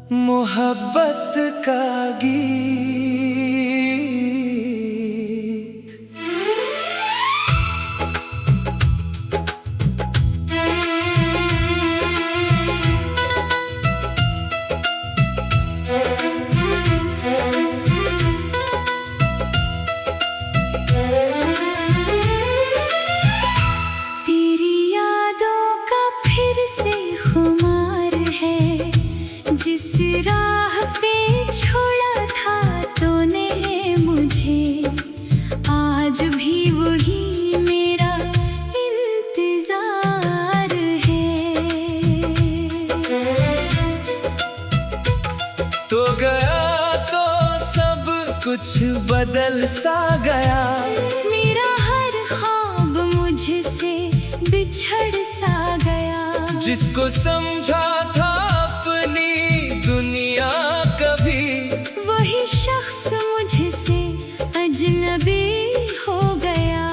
मोहब्बत का गीत। तेरी यादों का फिर से खुमार है, जिस राह पे छोड़ा था तूने मुझे, आज भी वही मेरा इंतजार है। तो गया तो सब कुछ बदल सा गया, मेरा हर ख्वाब मुझसे बिछड़ सा गया। जिसको समझा था अपनी दुनिया कभी, वही शख्स मुझसे अजनबी हो गया।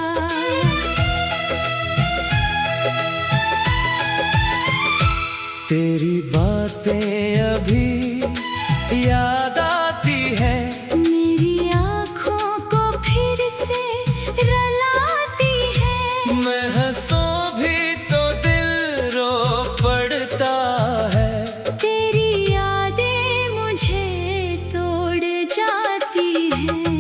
तेरी बातें अभी याद आती है, मेरी आँखों को फिर से रुलाती है। मैं हंसूं भी तो दिल रो पड़ता है। तेरी यादें मुझे तोड़ जाती हैं।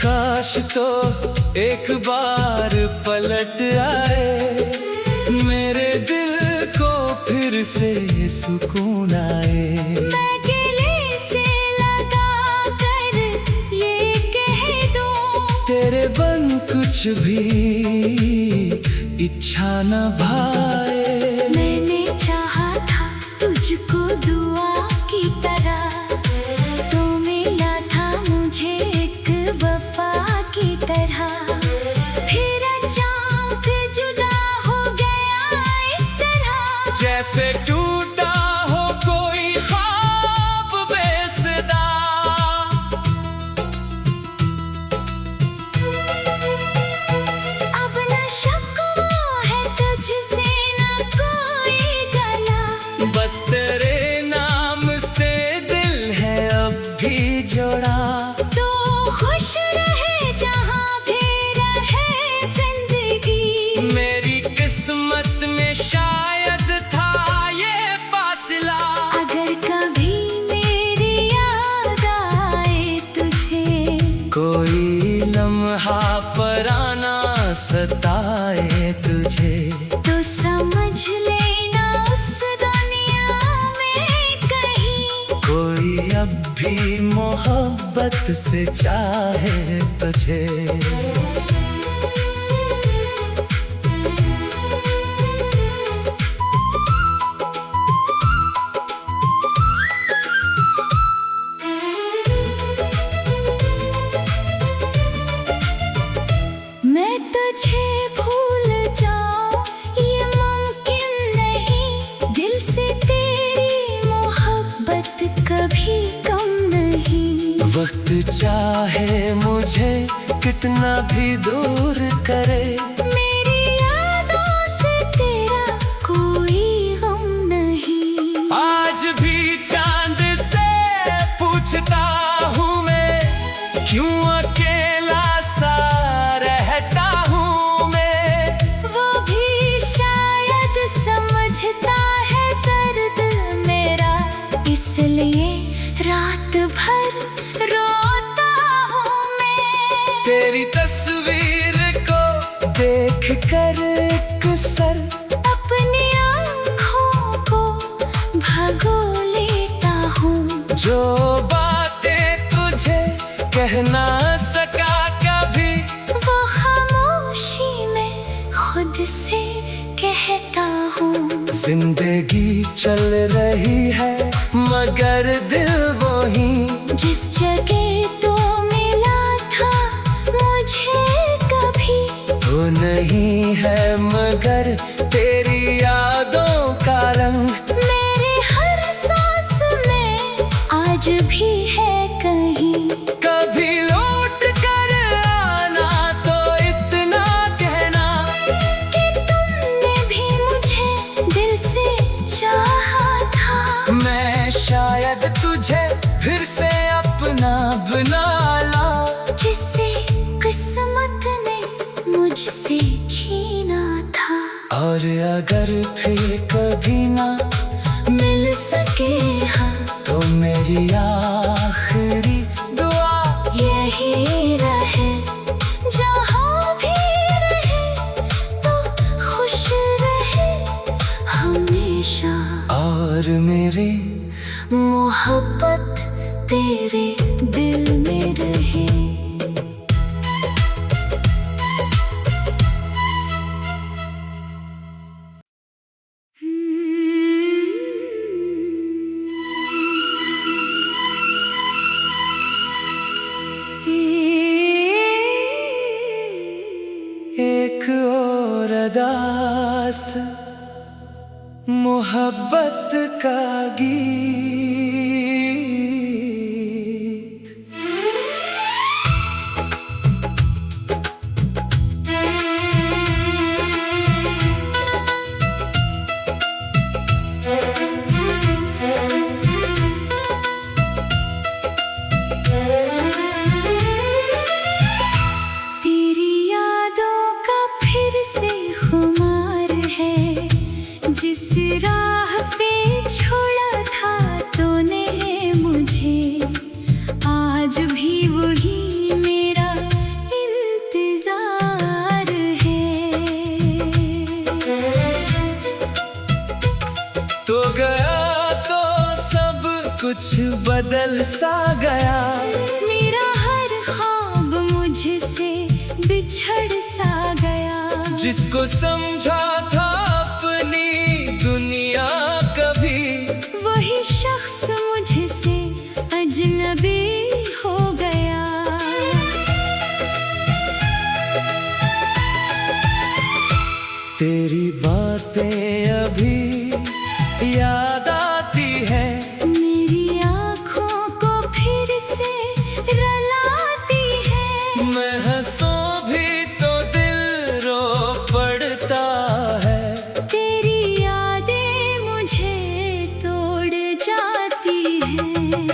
काश तो एक बार पलट आए, मेरे दिल को फिर से सुकून आए। मैं गले से लगा कर ये कह दूं, तेरे बन कुछ भी इच्छा न भाए। मैंने चाहा था तुझको दुआ की तरह, तो मिला था मुझे एक वफा की तरह। फिर अचानक जुदा हो गया इस तरह, जैसे टूटा हो कोई ख्वाब बेसुरा। अब न शिकवा है तुझसे न कोई गला, बस तेरे नाम से दिल है अब भी जुड़ा। तो खुश रहे जहाँ भी रहे जिंदगी। मेरी किस्मत में शायद था ये फासला, अगर कभी मेरी याद आए तुझे, कोई लम्हा पराना सताए तुझे, तो समझ लेना उस दुनिया में कहीं कोई अब भी मोहब्बत से चाहे तुझे। मैं तुझे भूल जाऊं ये मुमकिन नहीं, दिल से तेरी मोहब्बत कभी कम नहीं। वक्त चाहे मुझे कितना भी दूर करे, मेरी यादों से तेरा कोई गम नहीं। आज भी चांद से पूछता हूँ मैं, क्यों अकेला सा रहता हूँ मैं। वो भी शायद समझता है दर्द मेरा, इसलिए रात भर रोता हूँ मैं। तेरी तस्वीर को देख कर एक सर अपनी आँखों को भगो लेता हूँ, जो बातें तुझे कह ना सका कभी, वो खामोशी में खुद से कहता हूँ। जिंदगी चल रही है मगर दिल वही, जिस जगह तो मिला था मुझे कभी, वो नहीं है मगर तेरी यादों का रंग। मेरे हर सांस में आज भी है कहीं। कभी लौट और अगर फिर कभी ना मिल सके हाँ, तो मेरी आखिरी दुआ यही रहे। जहाँ भी रहे तो खुश रहे हमेशा, और मेरी मोहब्बत तेरे दिल में रहे। एक और अरदास मोहब्बत का गीत। तेरी यादों का फिर से खुमार है, जिस राह पे छोड़ा था तूने मुझे, आज भी वही मेरा इंतजार है। तो गया तो सब कुछ बदल सा गया, मेरा हर ख्वाब मुझसे बिछड़ सा गया। जिसको समझा था अपनी दुनिया कभी, वही शख्स मुझसे अजनबी हो गया। तेरी बातें अभी याद आती है, मेरी आँखों को फिर से रुलाती है। मैं हंसूं भी तो दिल रो पड़ता है। तेरी यादें मुझे तोड़ जाती हैं।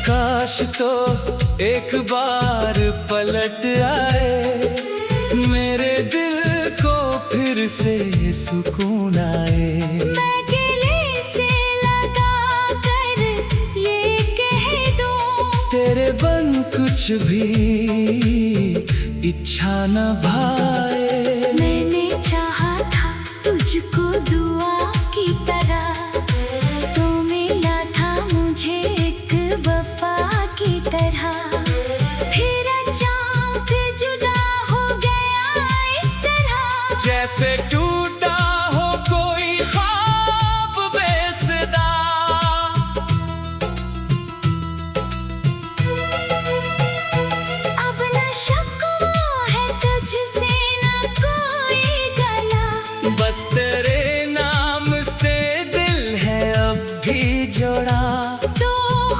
काश तो एक बार पलट आए, मेरे दिल को फिर से सुकून आए। मैं गले से लगा कर ये कह दूं, तेरे बन कुछ भी इच्छा न भाए। मैंने चाहा था तुझको दुआ की तरह, तो मिला था मुझे एक वफा की तरह। फिर अचानक जुदा हो गया इस तरह, जैसे टूटा हो कोई ख्वाब बेसुरा। अब न शिकवा है तुझसे न कोई गला, बस तेरे नाम से दिल है अब भी जुड़ा। तो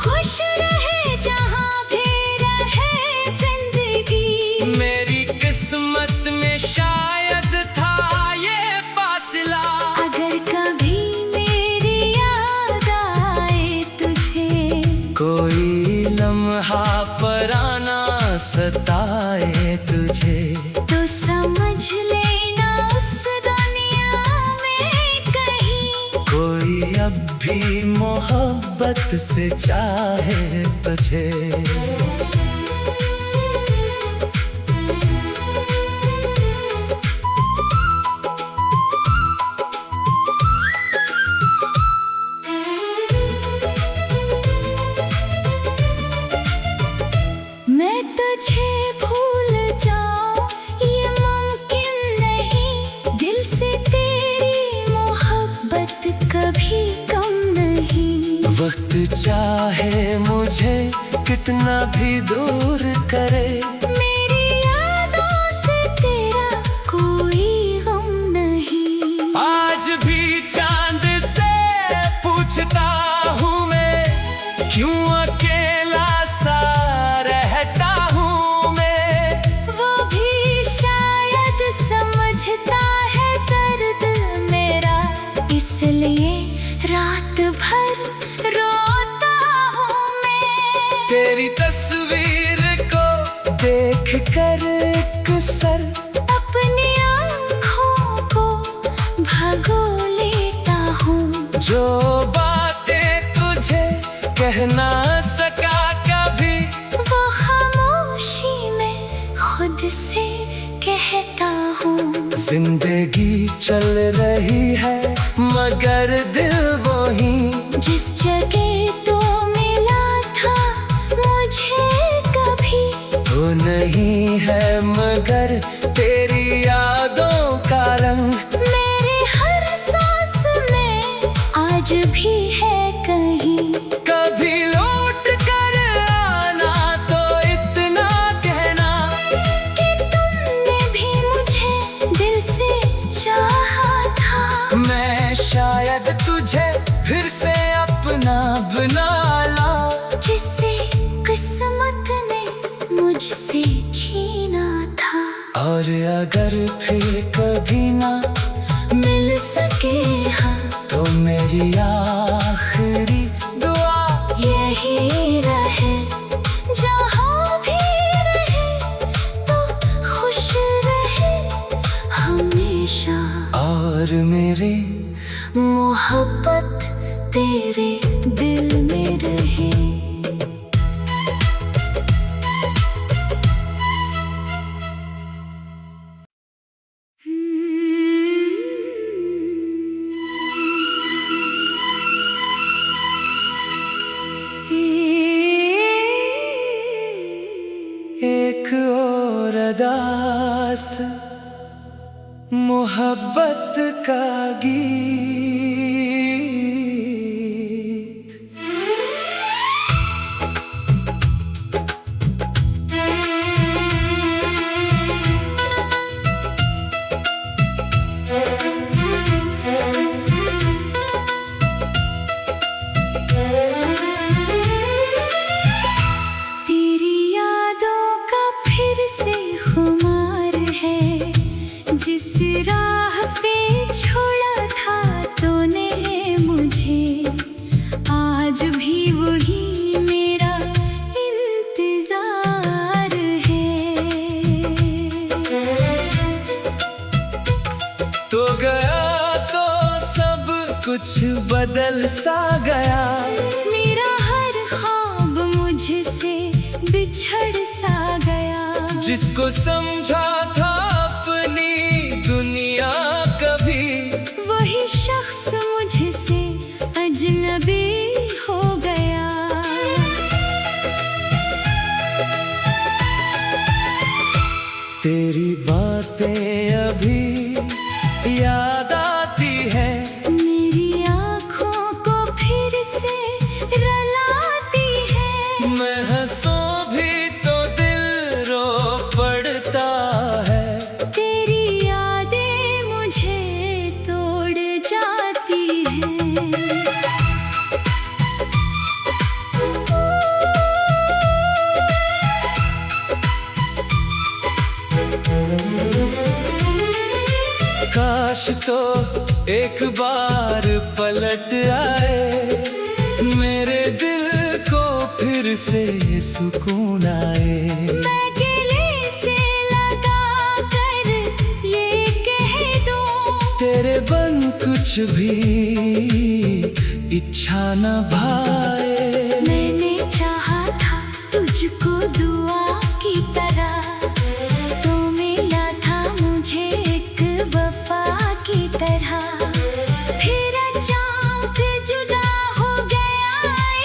खुश रहे जहाँ भी रहे जिंदगी। मेरी किस्मत में शायद था ये फासला, अगर कभी मेरी याद आए तुझे, कोई लम्हा पराना सताए तुझे, तो समझ लेना उस दुनिया में कहीं कोई अब भी मोहब्बत से चाहे तुझे। मैं तुझे भूल जाऊं ये मुमकिन नहीं, दिल से तेरी मोहब्बत कभी कम नहीं। वक्त चाहे मुझे कितना भी दूर करे, मेरी यादों से तेरा कोई गम नहीं। आज भी चांद से पूछता हूँ मैं, क्यों अकेला सा रहता हूँ मैं। वो भी शायद समझता है दर्द मेरा, इसलिए रात भर रो जो बातें तुझे कह ना सका कभी, वो खामोशी में खुद से कहता हूँ। जिंदगी चल रही है मगर दिल वही, जिस जगह तो मिला था मुझे कभी, वो नहीं है मगर तेरी यादों का रंग। मेरे हर सांस में आज भी है कहीं। कभी लौट कर आना तो इतना कहना कि तुमने भी मुझे दिल से चाहा था। मैं शायद तुझे फिर से अपना बना लाऊं, जिसे किस्मत ने मुझसे छीना था। और अगर फिर कभी ना मिल सके हम, तो मेरी आखिरी दुआ यही रहे, जहाँ भी रहे तो खुश रहे हमेशा। और मेरी मोहब्बत तेरे दिल में रहे। एक और अरदास मोहब्बत का गीत। तेरी यादों का फिर से खुमार है, जिस राह पे छोड़ा था तूने मुझे, आज भी वही मेरा इंतजार है। तो गया तो सब कुछ बदल सा गया, मेरा हर ख्वाब मुझसे बिछड़ सा गया। जिसको समझा था अपनी दुनिया कभी, वही शख्स मुझसे अजनबी हो गया। तेरी बातें अभी याद आती है, मेरी आँखों को फिर से रुलाती है। मैं हंसूं भी तो दिल रो पड़ता है। तेरी यादें मुझे तोड़ जाती हैं। काश तो एक बार पलट आए, मेरे दिल को फिर से सुकून आए। मैं गले से लगा कर ये कह दूं, तेरे बन कुछ भी इच्छा न भाए। मैंने चाहा था तुझको दुआ की तरह, तो मिला था मुझे एक वफा की तरह। फिर अचानक जुदा हो गया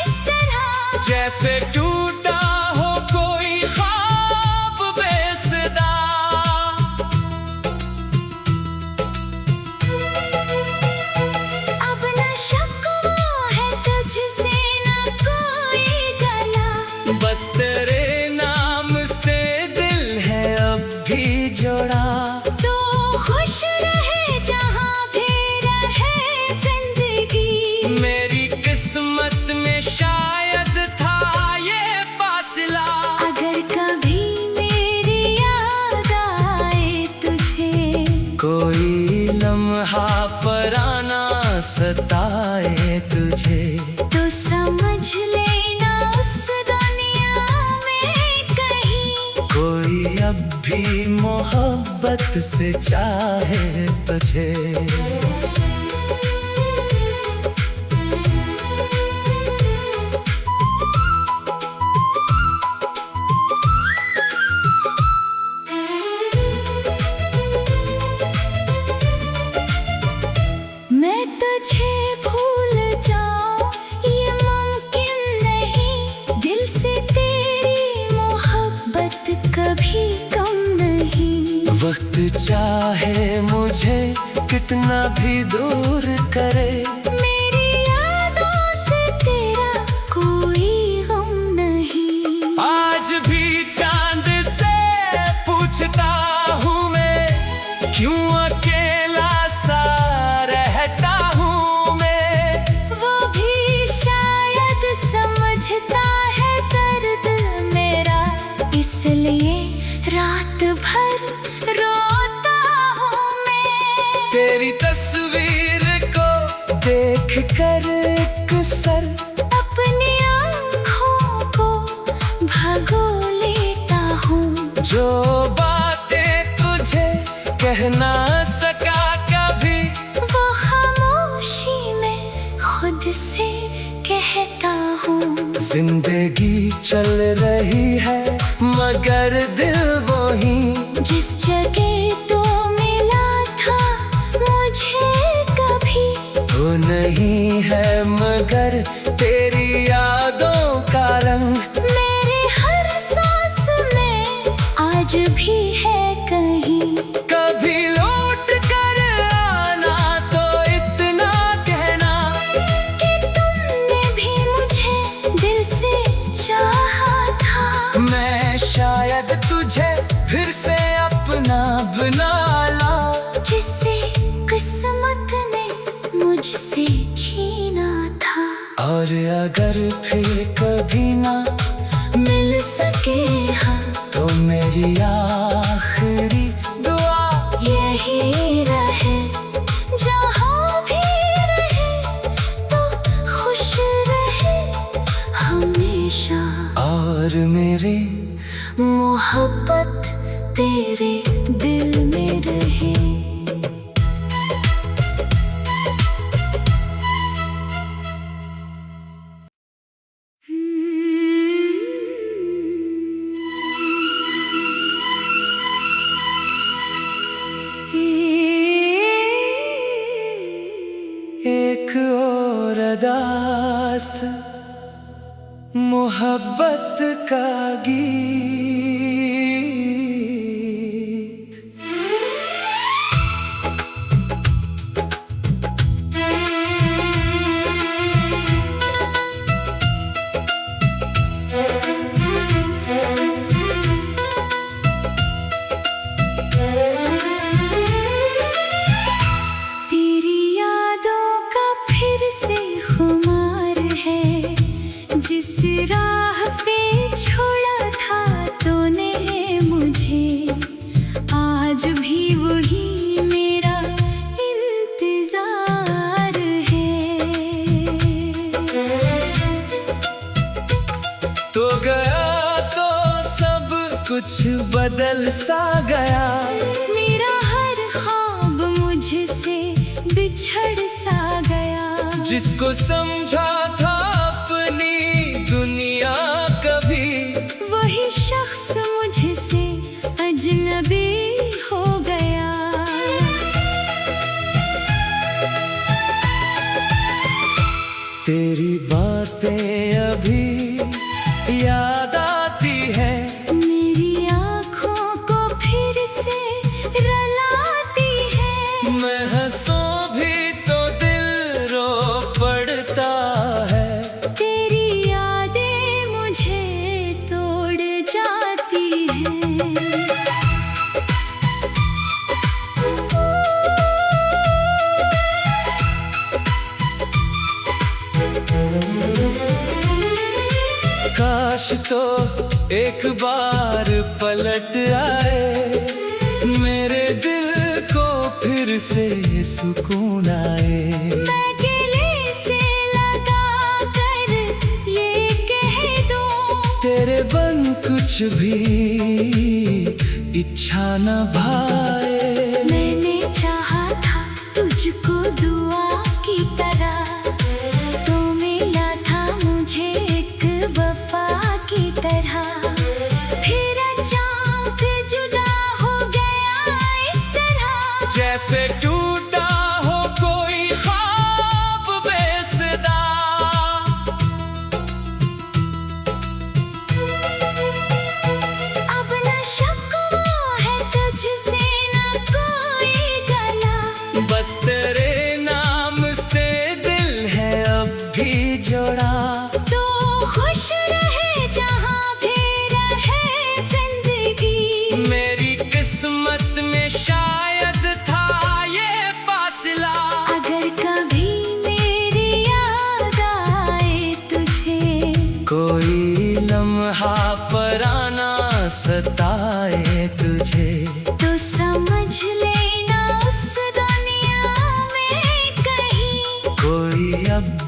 इस तरह, जैसे टूटा हो कोई ख्वाब बेसुरा। अब न शिकवा है तुझसे न कोई गला, बस तेरे नाम से दिल है अब भी जोड़ा। तो खुश रहे जहाँ भी रहे जिंदगी। मेरी किस्मत में शायद था ये फासला, अगर कभी मेरी याद आए तुझे, कोई लम्हा पराना सताए तुझे, तो समझ लेना उस दुनिया में कहीं कोई अब भी मोहब्बत से चाहे तुझे। चाहे मुझे कितना भी दूर करे, मेरी यादों से तेरा कोई गम नहीं। आज भी चांद से पूछता हूँ मैं, क्यों अकेला सा रहता हूँ मैं। वो भी शायद समझता है दर्द मेरा, इसलिए रात भर रोता हूँ मैं। तेरी तस्वीर को देख कर एक सर अपनी आँखों को भगो लेता हूँ। जो बातें तुझे कह ना सका कभी, वो खामोशी में खुद से कहता हूँ। जिंदगी चल रही है मगर दिल वही, जिस जगह तो मिला था मुझे कभी, वो नहीं है मगर तेरी यादों का रंग। मेरे हर सांस में आज भी है कहीं। कभी लौट कर आना तो इतना कहना, कि तुमने भी मुझे दिल से चाहा था। मैं शायद तुझे फिर से अपना बना लाऊं, जिसे किस्मत ने मुझसे छीना था। और अगर फिर कभी ना मिल सके हम, तो मेरी आखिरी दुआ यही रहे, जहाँ भी रहे तो खुश रहे हमेशा। और मेरी मोहब्बत तेरे दिल में रहे। एक और अरदास मोहब्बत का गीत। तेरी यादों का फिर से खुमार है, जिस राह पे छोड़ा था तूने मुझे, आज भी वही मेरा इंतजार है। तो गया तो सब कुछ बदल सा गया, मेरा हर ख्वाब मुझसे बिछड़ सा गया। जिसको समझा था अपनी दुनिया कभी, वही शख्स मुझसे अजनबी हो गया। तेरी बातें अभी याद आती है, मेरी आँखों को फिर से रुलाती है। मैं हंसूं भी तो दिल रो पड़ता है। तेरी यादें मुझे तोड़ जाती हैं। काश तो एक बार पलट आए, मेरे दिल को फिर से सुकून आए। मैं गले से लगा कर ये कह दूं, तेरे बन कुछ भी इच्छा न भाए। मैंने चाहा था तुझको दुआ की तरह, तो मिला था मुझे एक वफा की तरह। फिर अचानक जुदा हो गया इस तरह, जैसे टूटा हो कोई ख्वाब बेसदा। अब न शिकवा है तुझसे न कोई,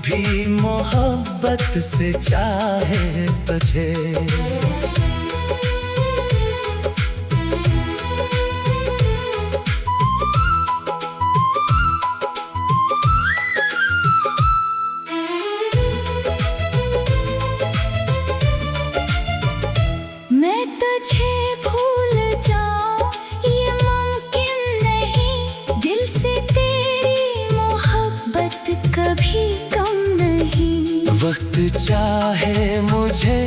भी मोहब्बत से चाहे तुझे। मैं तुझे भूल जाऊं ये मुमकिन नहीं, दिल से तेरी मोहब्बत कभी कम नहीं। वक्त चाहे मुझे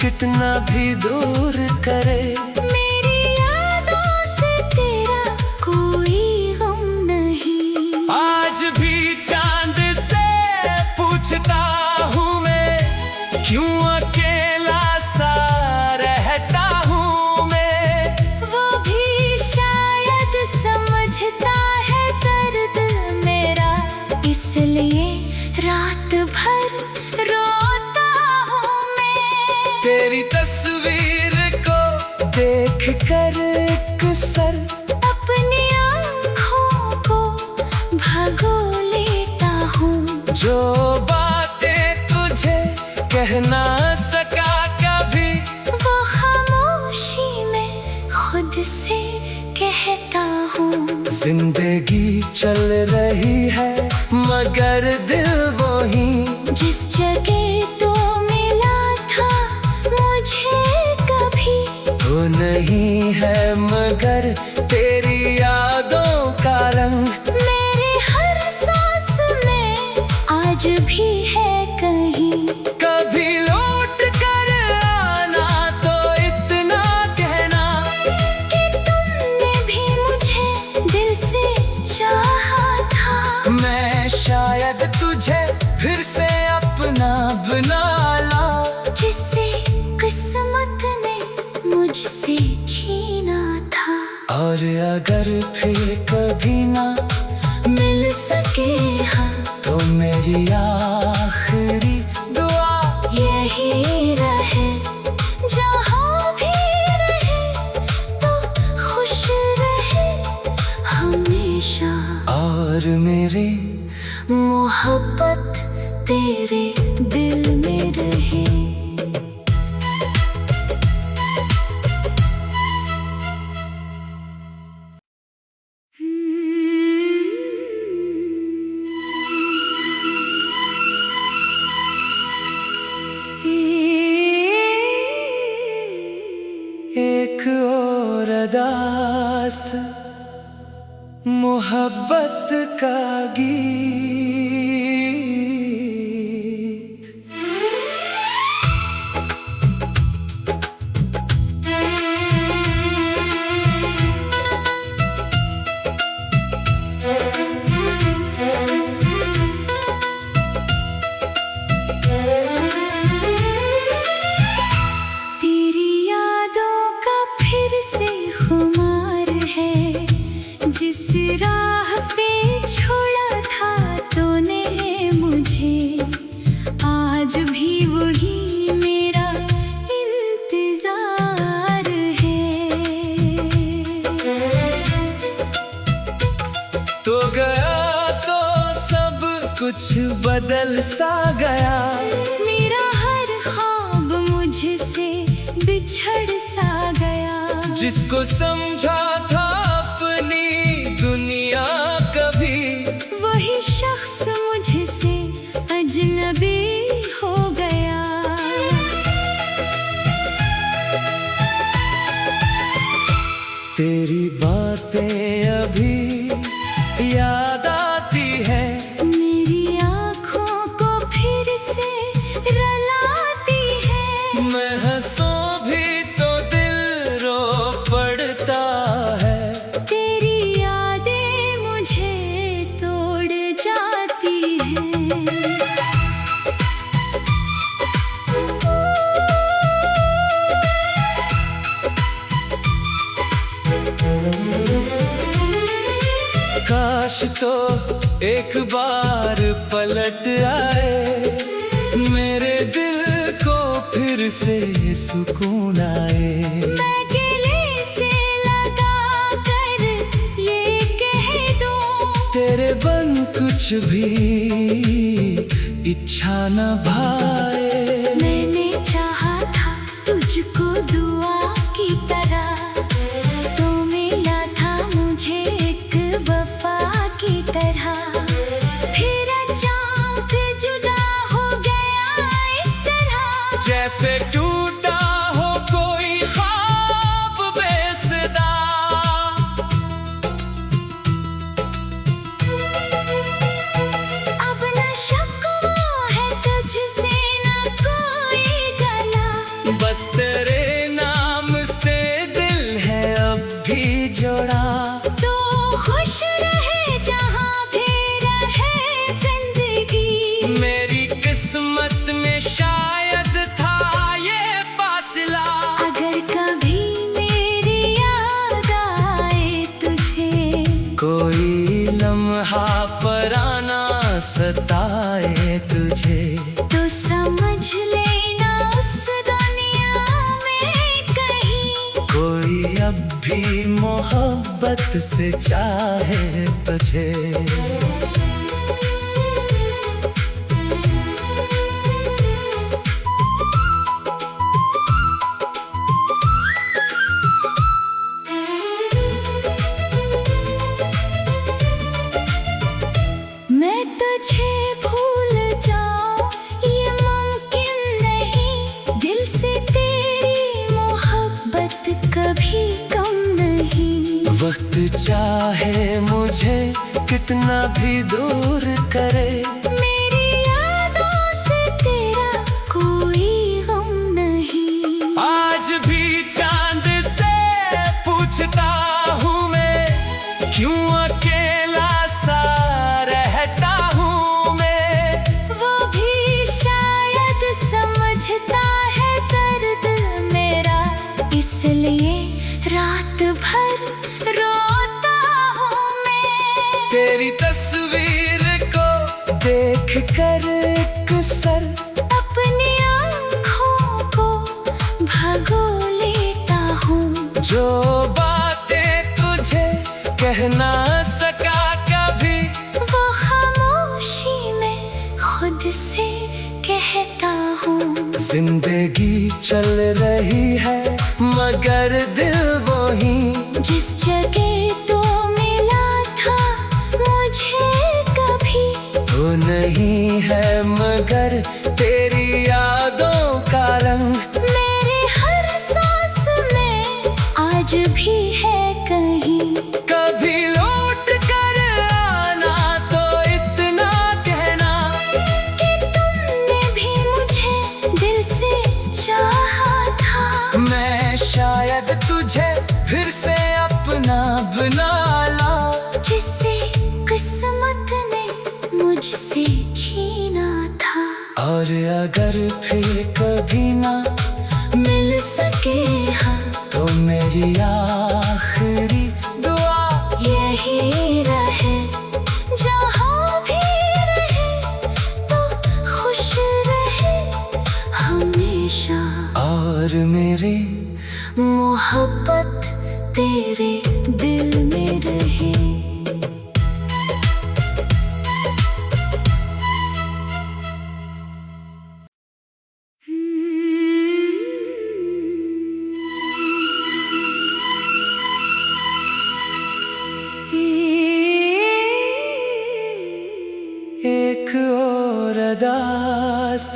कितना भी दूर करे, मेरी यादों से तेरा कोई गम नहीं। आज भी चांद से पूछता हूँ मैं, क्यों अकेला सा रहता हूँ मैं। वो भी शायद समझता है दर्द मेरा, इसलिए रात भर रोता हूँ मैं। तेरी तस्वीर को देख कर एक सर अपनी आँखों को भगो लेता हूँ। जो बातें तुझे कह ना सका कभी, वो खामोशी में खुद से कहता हूँ। जिंदगी चल रही है मगर दिल वही, जिस जगह तो मिला था मुझे कभी, वो नहीं है मगर तेरी यादों का रंग। मेरे हर सांस में आज भी है कहीं। कभी लौट कर आना तो इतना कहना, कि तुमने भी मुझे दिल से चाहा था। मैं शायद तुझे फिर से अपना बना लाऊं, जिसे किस्मत ने मुझसे छीना था। और अगर फिर कभी ना मिल सके हम तो मेरी आखिरी दुआ यही रहे, जहाँ भी रहे तो खुश रहे हमेशा। और मेरी मोहब्बत तेरे दिल में रहे। एक और अदास मोहब्बत का गीत। तेरी यादों का फिर से खुमार है, जिस राह पे छोड़ा था तूने मुझे, आज भी वही मेरा इंतजार है। तो गया तो सब कुछ बदल सा गया, मेरा हर ख्वाब मुझसे बिछड़ सा गया। जिसको समझा था अपनी दुनिया कभी, वही शख्स मुझसे अजनबी हो गया। तेरी बातें अभी याद आती है, मेरी आँखों को फिर से रुलाती है। मैं हंसूं भी तो दिल रो पड़ता है। तेरी यादें मुझे तोड़ जाती हैं। काश तो एक बार पलट आए, मेरे दिल को फिर से सुकून आए। मैं गले से लगा कर ये कह दूं, तेरे बन कुछ भी इच्छा न भाए। मैंने चाहा था तुझको दुआ की तरह, तो मिला था मुझे एक वफा की तरह। फिर अचानक जुदा हो गया इस तरह, जैसे टूटा हो कोई ख्वाब बेसुरा। अब न शिकवा है तुझसे न कोई गला, बस तेरे नाम से दिल है अब भी जुड़ा। तो खुश रहे जहाँ भी रहे जिंदगी। मेरी किस्मत में शायद था ये फासला। अगर कभी मेरी याद आए तुझे, कोई लम्हा पराना सताए तुझे, तो समझ लेना उस दुनिया में कहीं कोई अब भी मोहब्बत से चाहे तुझे। मैं तुझे भूल जाऊं ये मुमकिन नहीं, दिल से तेरी मोहब्बत कभी कम नहीं। वक्त चाहे मुझे कितना भी दूर करे, मेरी यादों से तेरा कोई गम नहीं। आज भी चांद से पूछता हूँ मैं, क्यों अकेला सा रहता हूँ मैं। वो भी शायद समझता है दर्द मेरा, इसलिए रात भर रोता हूँ मैं। तेरी तस्वीर को देख कर एक सर अपनी आँखों को भगो लेता हूँ, जो बातें तुझे कह ना सका कभी, वो खामोशी में खुद से कहता हूँ। जिंदगी चल रही है मगर दिल वही, जिस जगह तो मिला था मुझे कभी, तो नहीं है मगर तेरी यादों का रंग। मेरे हर सांस में आज भी है कहीं। कभी लौट कर आना तो इतना कहना, कि तुमने भी मुझे दिल से चाहा था। मैं शायद तुझे फिर से अपना बना लाऊं, जिसे किस्मत ने मुझसे छीना था। और अगर फिर कभी ना मिल सके हम, तो मेरी आखिरी दुआ यही रहे जहाँ भी रहे, तो खुश रहे हमेशा। और मेरी मोहब्बत तेरे दिल में रहे। एक और अरदास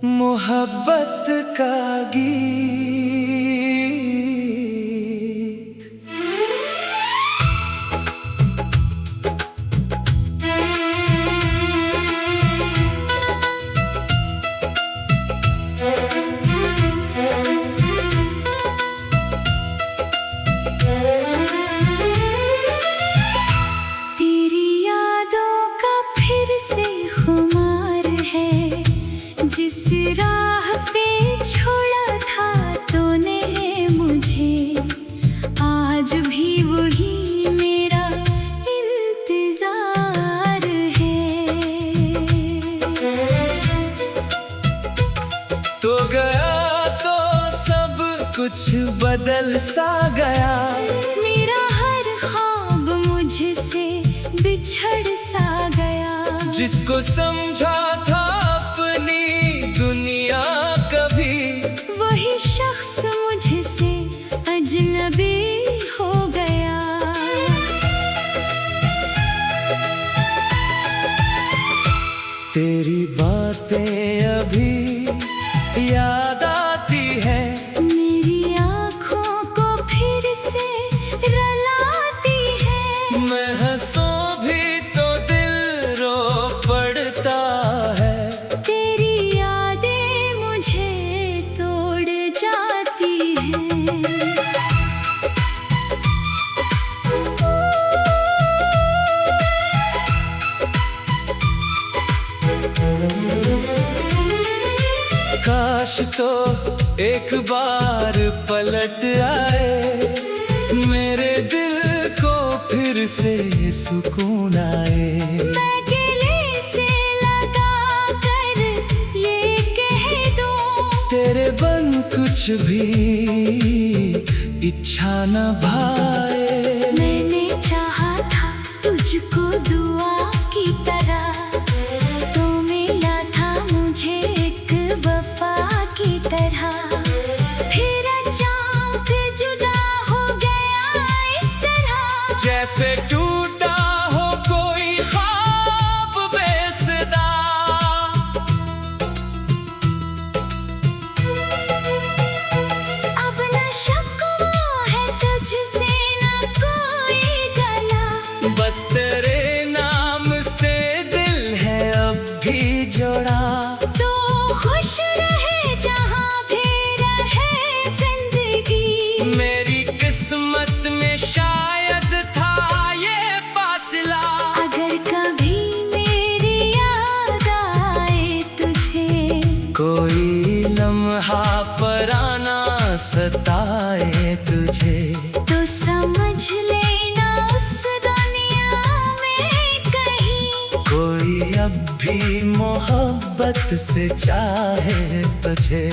मोहब्बत का गीत। तेरी यादों का फिर से खुमार है, जिस राह पे छोड़ा था तूने मुझे, आज भी वही मेरा इंतजार है। तो गया तो सब कुछ बदल सा गया, मेरा हर ख्वाब मुझसे बिछड़ सा गया। जिसको समझा था अपनी दुनिया कभी, वही शख्स मुझसे अजनबी हो गया। तेरी बातें अभी याद आती है, मेरी आँखों को फिर से रुलाती है। मैं हंसूं भी तो दिल रो पड़ता है। तेरी यादें मुझे तोड़ जाती हैं। काश तो एक बार पलट आए, मेरे दिल को फिर से सुकून आए। मैं गले से लगा कर ये कह दूं, तेरे बन कुछ भी इच्छा न भाए। मैंने चाहा था तुझको दुआ की तरह, तो मिला था मुझे एक वफा की तरह। फिर अचानक जुदा हो गया इस तरह, जैसे टूटा हो कोई ख्वाब बेसुरा। अब न शिकवा है तुझसे न कोई गला, बस तेरे नाम से दिल है अब भी जुड़ा। तो खुश रहे जहाँ भी रहे जिंदगी। मेरी किस्मत में शायद था ये फासला, अगर कभी मेरी याद आए तुझे, कोई लम्हा पराना सताए तुझे, तो समझ लेना उस दुनिया में कहीं कोई अब भी मोहब्बत से चाहे तुझे।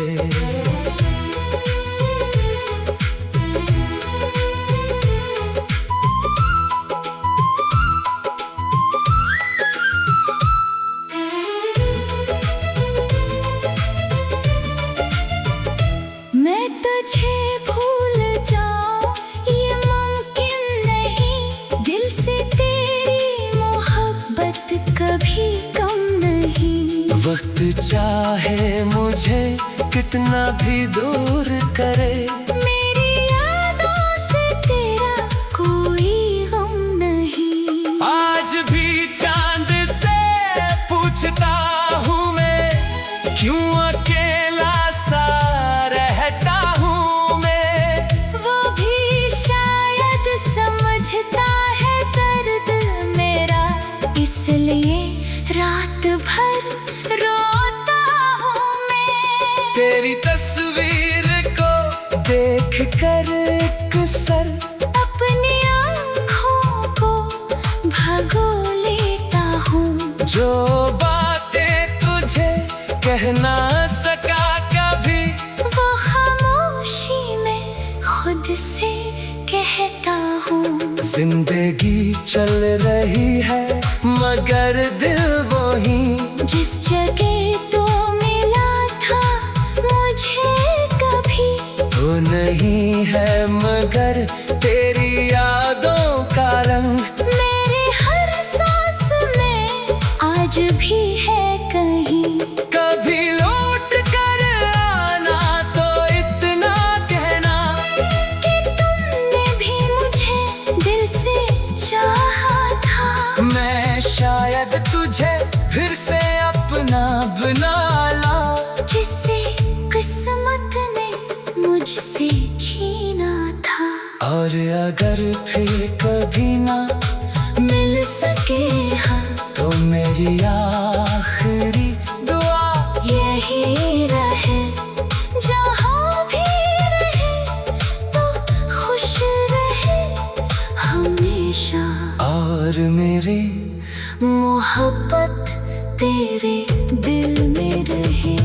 मैं तुझे भूल जाऊं ये मुमकिन नहीं, दिल से तेरी मोहब्बत कभी कम नहीं। वक्त चाहे मुझे कितना भी दूर करे, मेरी यादों से तेरा कोई गम नहीं। आज भी चांद से पूछता हूँ मैं, क्यों अकेला सा रहता हूँ मैं। वो भी शायद समझता है दर्द मेरा, इसलिए रात भर रोता हूँ मैं। तेरी तस्वीर को देख कर एक सर अपनी आँखों को भगो लेता हूँ, जो बातें तुझे कह ना सका कभी, वो खामोशी में खुद से कहता हूँ। जिंदगी चल रही है मगर दिल वही, जिस जगह तो मिला था मुझे कभी, वो नहीं है मगर तेरी यादों का रंग। मेरे हर सांस में आज भी है कहीं। कभी लौट कर आना तो इतना कहना, कि तुमने भी मुझे दिल से चाहा था। मैं शायद तुझे फिर से अपना बना लाऊं, जिसे किस्मत ने मुझसे छीना था। और अगर फिर कभी ना मिल सके हम, तो मेरी आखिरी दुआ यही रहे, जहाँ भी रहे तो खुश रहे हमेशा। और मेरी मोहब्बत तेरे दिल में रहे।